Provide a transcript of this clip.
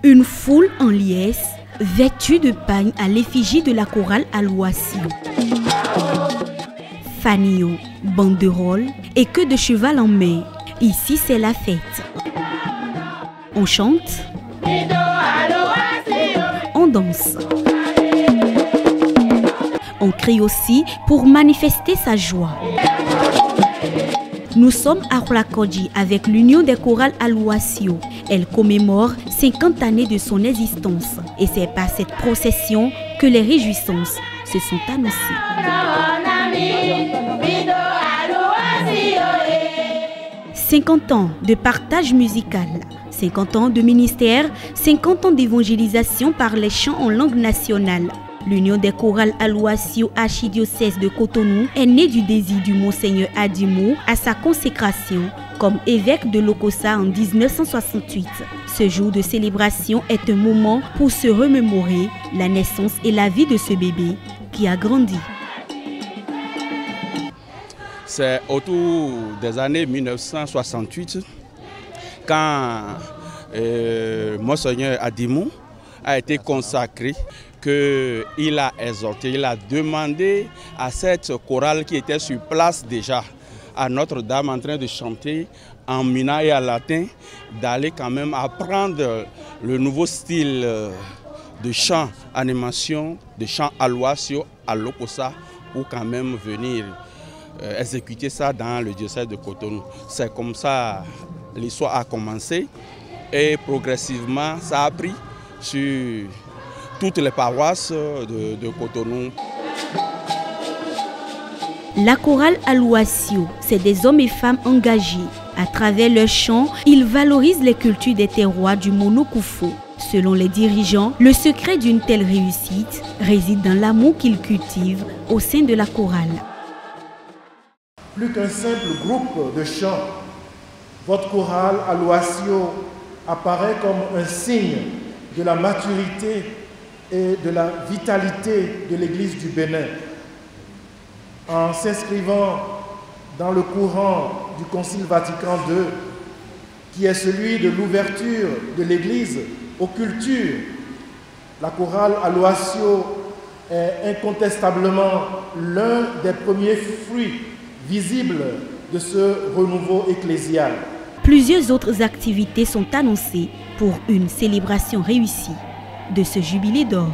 Une foule en liesse, vêtue de pagne à l'effigie de la chorale Alouassio. Fanio, banderole et queue de cheval en main. Ici, c'est la fête. On chante, on danse. On crie aussi pour manifester sa joie. Nous sommes à Roulakodji avec l'Union des chorales Alouassio. Elle commémore 50 années de son existence. Et c'est par cette procession que les réjouissances se sont annoncées. 50 ans de partage musical, 50 ans de ministère, 50 ans d'évangélisation par les chants en langue nationale. L'Union des chorales Alouassio archidiocèse de Cotonou est née du désir du Monseigneur Adimou à sa consécration comme évêque de Lokossa en 1968. Ce jour de célébration est un moment pour se remémorer la naissance et la vie de ce bébé qui a grandi. C'est autour des années 1968 quand Monseigneur Adimou a été consacré, qu'il a exhorté, il a demandé à cette chorale qui était sur place déjà, à Notre-Dame en train de chanter en mina et en latin, d'aller quand même apprendre le nouveau style de chant, animation, de chant Alouassio à Lokossa pour quand même venir exécuter ça dans le diocèse de Cotonou. C'est comme ça l'histoire a commencé et progressivement ça a pris sur toutes les paroisses de Cotonou. La chorale Alouassio, c'est des hommes et femmes engagés. À travers leurs chants, ils valorisent les cultures des terroirs du Monokoufo. Selon les dirigeants, le secret d'une telle réussite réside dans l'amour qu'ils cultivent au sein de la chorale. Plus qu'un simple groupe de chants, votre chorale Alouassio apparaît comme un signe de la maturité et de la vitalité de l'Église du Bénin. En s'inscrivant dans le courant du Concile Vatican II, qui est celui de l'ouverture de l'Église aux cultures, la chorale Alouassio est incontestablement l'un des premiers fruits visibles de ce renouveau ecclésial. Plusieurs autres activités sont annoncées pour une célébration réussie de ce jubilé d'or.